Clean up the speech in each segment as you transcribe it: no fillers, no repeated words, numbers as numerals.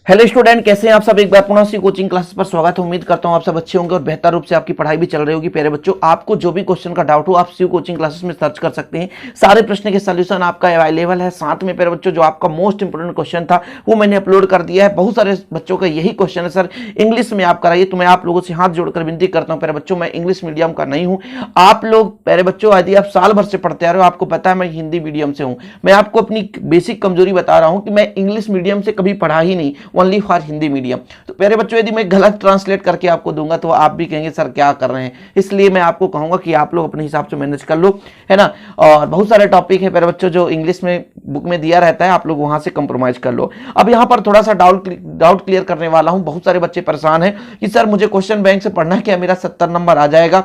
Hello student, कैसे हैं आप सब। एक बार पुनः से कोचिंग क्लासेस पर स्वागत है। उम्मीद करता हूं आप सब अच्छे होंगे और बेहतर रूप से आपकी पढ़ाई भी चल रही होगी। प्यारे बच्चों, आपको जो भी क्वेश्चन का डाउट हो आप शिव कोचिंग क्लासेस में सर्च कर सकते हैं। सारे प्रश्न के सॉल्यूशन आपका अवेलेबल है। साथ में प्यारे बच्चों, जो आपका मोस्ट इंपोर्टेंट क्वेश्चन था वो मैंने अपलोड कर दिया है। बहुत सारे बच्चों का यही क्वेश्चन है, सर इंग्लिश में आप कराइए। तो मैं आप लोगों से हाथ जोड़कर विनती करता हूँ प्यारे बच्चों, मैं इंग्लिश मीडियम का नहीं हूँ। आप लोग प्यारे बच्चों, यदि आप साल भर से पढ़ते आ रहे हो, आपको पता है मैं हिंदी मीडियम से हूँ। मैं आपको अपनी बेसिक कमजोरी बता रहा हूँ कि मैं इंग्लिश मीडियम से कभी पढ़ा ही नहीं, ओनली फॉर हिंदी मीडियम। तो प्यारे बच्चों, यदि मैं गलत ट्रांसलेट करके आपको दूंगा तो आप भी कहेंगे सर क्या कर रहे हैं। इसलिए मैं आपको कहूंगा कि आप लोग अपने हिसाब से मैनेज कर लो, है ना। और बहुत सारे टॉपिक है प्यारे बच्चों जो इंग्लिश में बुक में दिया रहता है, आप लोग वहां से कंप्रोमाइज कर लो। अब यहां पर थोड़ा सा डाउट क्लियर करने वाला हूं। बहुत सारे बच्चे परेशान हैं कि सर मुझे क्वेश्चन बैंक से पढ़ना है, क्या मेरा 70 नंबर आ जाएगा,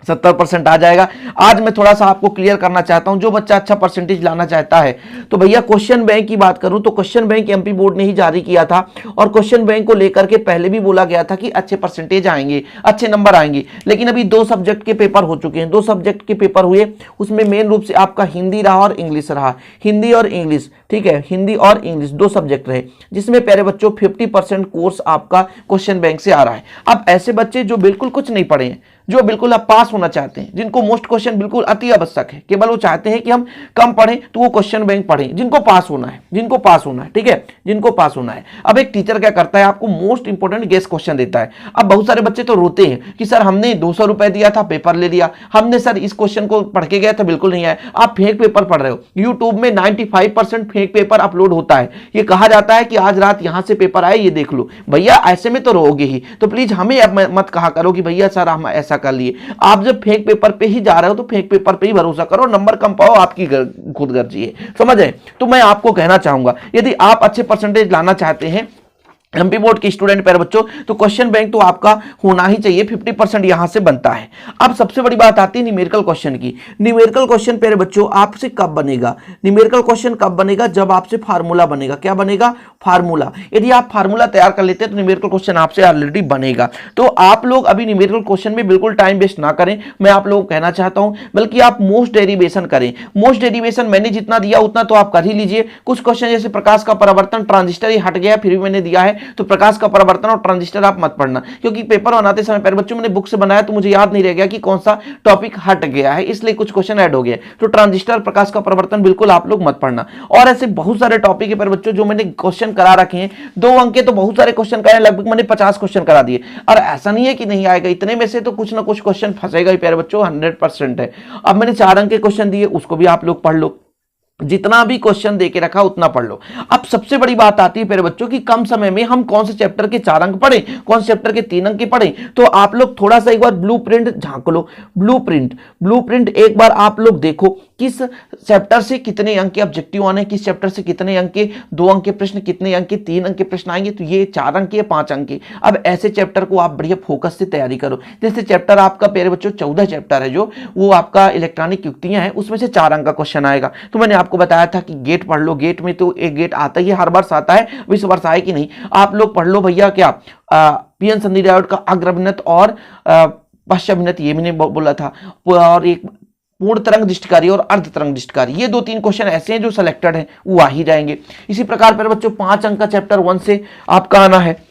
70% आ जाएगा। आज मैं थोड़ा सा आपको क्लियर करना चाहता हूं। जो बच्चा अच्छा परसेंटेज लाना चाहता है तो भैया, क्वेश्चन बैंक की बात करूं तो क्वेश्चन बैंक एमपी बोर्ड ने ही जारी किया था और क्वेश्चन बैंक को लेकर के पहले भी बोला गया था कि अच्छे परसेंटेज आएंगे, अच्छे नंबर आएंगे। लेकिन अभी 2 सब्जेक्ट के पेपर हो चुके हैं। 2 सब्जेक्ट के पेपर हुए, उसमें मेन रूप से आपका हिंदी रहा और इंग्लिश रहा। हिंदी और इंग्लिश, ठीक है, हिंदी और इंग्लिश 2 सब्जेक्ट रहे, जिसमें प्यारे बच्चों 50% कोर्स आपका क्वेश्चन बैंक से आ रहा है। अब ऐसे बच्चे जो बिल्कुल कुछ नहीं पढ़े हैं, जो बिल्कुल आप पास होना चाहते हैं, जिनको मोस्ट क्वेश्चन बिल्कुल अति आवश्यक है, केवल वो चाहते हैं कि हम कम पढ़ें तो वो क्वेश्चन बैंक पढ़ें, जिनको पास होना है, जिनको पास होना है, ठीक है, जिनको पास होना है। अब एक टीचर क्या करता है, आपको मोस्ट इंपोर्टेंट गेस क्वेश्चन देता है। अब बहुत सारे बच्चे तो रोते हैं कि सर हमने 200 रुपए दिया था, पेपर ले लिया, हमने सर इस क्वेश्चन को पढ़ के गया था, बिल्कुल नहीं आया। आप फेक पेपर पढ़ रहे हो। यूट्यूब में 95% फेक पेपर अपलोड होता है। ये कहा जाता है कि आज रात यहां से पेपर आए, ये देख लो। भैया ऐसे में तो रोगे ही, तो प्लीज हमें अब मत कहा करो कि भैया सर हम ऐसा कर लिए। आप जब फेक पेपर पे ही जा रहे हो तो फेक पेपर पे ही भरोसा करो, नंबर कम पाओ, आपकी खुद गर्जी है, समझ है। तो मैं आपको कहना चाहूंगा, यदि आप अच्छे परसेंटेज लाना चाहते हैं एमपी बोर्ड के स्टूडेंट प्यारे बच्चों, तो क्वेश्चन बैंक तो आपका होना ही चाहिए। 50% यहां से बनता है। अब सबसे बड़ी बात आती है न्यूमेरिकल क्वेश्चन की। न्यूमेरिकल क्वेश्चन प्यारे बच्चों आपसे कब बनेगा? न्यूमेरिकल क्वेश्चन कब बनेगा? जब आपसे फार्मूला बनेगा। क्या बनेगा? फार्मूला। यदि आप फार्मूला तैयार कर लेते हैं तो न्यूमेरिकल क्वेश्चन आपसे ऑलरेडी बनेगा। तो आप लोग अभी न्यूमेरिकल क्वेश्चन में बिल्कुल टाइम वेस्ट ना करें, मैं आप लोगों को कहना चाहता हूं, बल्कि आप मोस्ट डेरिवेशन करें। मोस्ट डेरिवेशन मैंने जितना दिया उतना तो आप कर ही लीजिए। कुछ क्वेश्चन जैसे प्रकाश का परावर्तन, ट्रांजिस्टर ही हट गया, फिर भी मैंने दिया है, तो प्रकाश का परावर्तन और ट्रांजिस्टर आप मत पढ़ना, क्योंकि पेपर बनाते समय प्यारे बच्चों मैंने बुक से बनाया तो मुझे याद नहीं रह गया कि कौन सा टॉपिक हट गया है, इसलिए कुछ क्वेश्चन ऐड हो गए। तो ट्रांजिस्टर, प्रकाश का परावर्तन बिल्कुल आप लोग मत पढ़ना। और ऐसे बहुत सारे टॉपिक है प्यारे बच्चों जो मैंने क्वेश्चन करा रखे हैं। 2 अंक के तो बहुत सारे क्वेश्चन कराए, लगभग मैंने 50 क्वेश्चन करा दिए। और ऐसा नहीं है कि नहीं आएगा, इतने में से तो कुछ ना कुछ क्वेश्चन फंसेगा ही प्यारे बच्चों, 100% है। अब मैंने 4 अंक के क्वेश्चन दिए, उसको भी आप लोग पढ़ लो। जितना भी क्वेश्चन देके रखा उतना पढ़ लो। अब सबसे बड़ी बात आती है प्यारे बच्चों कि कम समय में हम कौन से चैप्टर के 4 अंक पढ़ें, कौन से चैप्टर के 3 अंक के पढ़ें। तो आप लोग थोड़ा सा एक बार ब्लूप्रिंट झांक लो। ब्लूप्रिंट एक बार आप लोग देखो, किस चैप्टर से कितने अंक के ऑब्जेक्टिव आने, किस चैप्टर से कितने अंक के 2 अंक के प्रश्न, कितने अंक के 3 अंक के प्रश्न आएंगे। तो ये 4 अंक के, 5 अंक के। अब ऐसे चैप्टर को आप बढ़िया फोकस से तैयारी करो। जैसे चैप्टर आपका प्यारे बच्चों 14 चैप्टर है, जो वो आपका इलेक्ट्रॉनिक युक्तियां हैं, उसमें से 4 अंक का क्वेश्चन आएगा। तो मैंने आपको बताया था कि गेट पढ़ लो। गेट में तो एक गेट आता ही है, हर वर्ष आता है, इस वर्ष आए कि नहीं। आप लोग पढ़ लो भैया क्या पीएन संधि डायोड का अग्रभिन्नत और पश्चाभिन्नत, ये मैंने बोला था। और एक पूर्ण तरंग दृष्टिकारी और अर्ध तरंग दृष्टिकारी, ये 2-3 क्वेश्चन ऐसे हैं जो सिलेक्टेड हैं, वो आ ही जाएंगे। इसी प्रकार पर बच्चों 5 अंक का चैप्टर 1 से आपका आना है।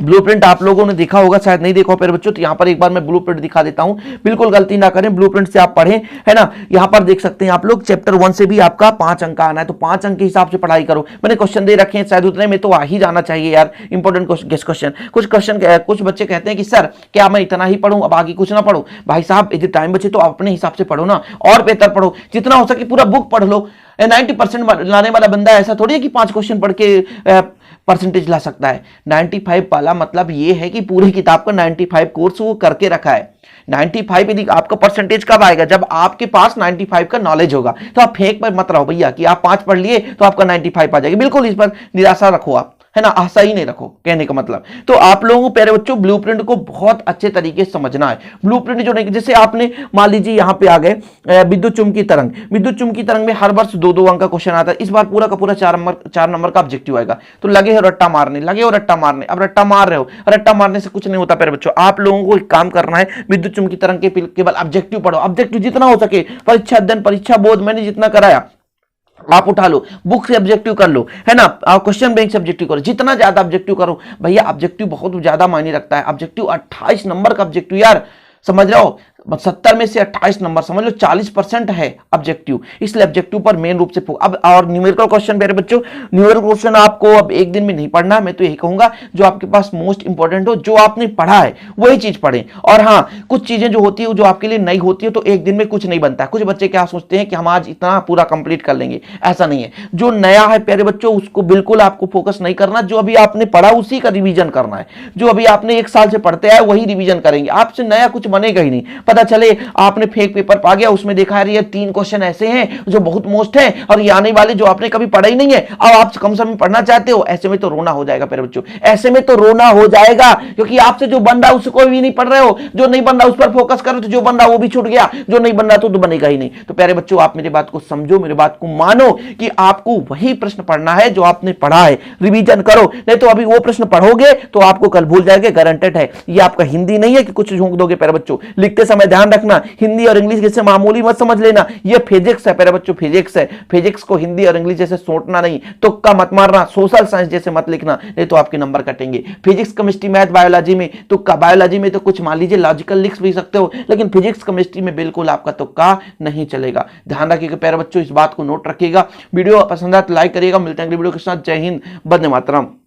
ब्लूप्रिंट आप लोगों ने देखा होगा, शायद नहीं देखा हो प्यारे बच्चों, तो यहां पर एक बार मैं ब्लूप्रिंट दिखा देता हूं। बिल्कुल गलती ना करें, ब्लूप्रिंट से आप पढ़ें, है ना। यहां पर देख सकते हैं आप लोग, चैप्टर 1 से भी आपका 5 अंक का आना है, तो 5 अंक के हिसाब से पढ़ाई करो। मैंने क्वेश्चन दे रखे हैं, शायद उतने में तो आ ही जाना चाहिए यार, इंपॉर्टेंट क्वेश्चन। कुछ बच्चे कहते हैं कि सर क्या मैं इतना ही पढ़ूं, अब आगे कुछ ना पढ़ूं। भाई साहब यदि टाइम बचे तो अपने हिसाब से पढ़ो ना, और बेहतर पढ़ो, जितना हो सके पूरा बुक पढ़ लो। 90% लाने वाला बंदा ऐसा थोड़ी है कि 5 क्वेश्चन पढ़ के परसेंटेज ला सकता है। 95 वाला मतलब ये है कि पूरी किताब का 95 कोर्स वो करके रखा है। 95 यदि आपका परसेंटेज कब आएगा? जब आपके पास 95 का नॉलेज होगा। तो आप फेक पर मत रहो भैया कि आप 5 पढ़ लिए तो आपका 95 आ जाएगा, बिल्कुल इस पर निराशा रखो आप, है ना, आशा ही नहीं रखो, कहने का मतलब। तो आप लोगों को प्यारे बच्चों ब्लूप्रिंट को बहुत अच्छे तरीके से समझना है। ब्लूप्रिंट जो नहीं, जैसे आपने मान लीजिए यहां पे आ गए विद्युत चुम्बकीय तरंग। विद्युत चुम्बकीय तरंग में हर वर्ष 2-2 अंक का क्वेश्चन आता है। इस बार पूरा का पूरा 4 नंबर का ऑब्जेक्टिव आएगा। तो लगे हो रट्टा मारने, अब रट्टा मार रहे हो, रट्टा मारने से कुछ नहीं होता प्यारे बच्चों। आप लोगों को एक काम करना है, विद्युत चुम्बकीय तरंग के केवल ऑब्जेक्टिव पढ़ो, ऑब्जेक्टिव जितना हो सके, परीक्षा अध्ययन, परीक्षा बोध मैंने जितना कराया आप उठा लो, बुक से ऑब्जेक्टिव कर लो, है ना, क्वेश्चन बैंक से ऑब्जेक्टिव करो, जितना ज्यादा ऑब्जेक्टिव करो भैया, ऑब्जेक्टिव बहुत ज्यादा मायने रखता है। ऑब्जेक्टिव 28 नंबर का ऑब्जेक्टिव यार, समझ रहे हो, 70 में से 28 नंबर, समझ लो 40% है ऑब्जेक्टिव, इसलिए ऑब्जेक्टिव पर मेन रूप से अब। और न्यूमेरिकल क्वेश्चन मेरे बच्चों, न्यूमेरिकल क्वेश्चन आपको अब एक दिन में नहीं पढ़ना, मैं तो यही कहूंगा जो आपके पास मोस्ट इंपॉर्टेंट हो, जो आपने पढ़ा है वही चीज पढ़ें। और हाँ, कुछ चीजें जो होती है जो आपके लिए नई होती है, तो एक दिन में कुछ नहीं बनता है। कुछ बच्चे क्या सोचते हैं कि हम आज इतना पूरा कंप्लीट कर लेंगे, ऐसा नहीं है। जो नया है प्यारे बच्चों, उसको बिल्कुल आपको फोकस नहीं करना, जो अभी आपने पढ़ा उसी का रिवीजन करना है। जो अभी आपने 1 साल से पढ़ते आए वही रिवीजन करेंगे, आपसे नया कुछ बनेगा ही नहीं। पता चले आपने फेक पेपर पा गया, उसमें देखा है ये 3 क्वेश्चन ऐसे हैं जो बहुत मोस्ट हैं, और ये आने वाले जो आपने कभी पढ़ा ही नहीं है, अब आप कम समय में पढ़ना चाहते हो, ऐसे में तो रोना हो जाएगा प्यारे बच्चों, ऐसे में तो रोना हो जाएगा, क्योंकि आपसे जो बन रहा है उसको भी नहीं पढ़ रहे हो, जो नहीं बन रहा उस पर फोकस करो, तो जो बन रहा वो भी छूट गया, जो नहीं बन रहा तो बनेगा ही नहीं। तो प्यारे बच्चों, आप मेरी बात को समझो, मेरी बात को मानो कि आपको वही प्रश्न पढ़ना है जो आपने पढ़ा है, रिवीजन करो, नहीं तो अभी वो प्रश्न पढ़ोगे तो आपको कल भूल जाएंगे, गारंटेड है। ये आपका हिंदी नहीं है कि कुछ झोंक दोगे प्यारे बच्चों, लिखते समय ध्यान रखना, हिंदी और इंग्लिश जैसे मामूली मत समझ लेना, ये फिजिक्स है प्यारे बच्चों, फिजिक्स है। फिजिक्स को हिंदी और इंग्लिश जैसे सोचना नहीं, तुक्का मत मारना, सोशल साइंस जैसे मत लिखना, नहीं तो आपके नंबर कटेंगे। फिजिक्स केमिस्ट्री मैथ बायोलॉजी में तुक्का, बायोलॉजी में तो कुछ मान लीजिए लॉजिकल लिख भी सकते हो, लेकिन फिजिक्स केमिस्ट्री में बिल्कुल आपका तुक्का नहीं चलेगा। ध्यान रखिएगा प्यारे बच्चों, इस बात को नोट रखिएगा। वीडियो पसंद आए तो लाइक करिएगा। मिलते हैं अगली वीडियो के साथ। जय हिंद, वंदे मातरम।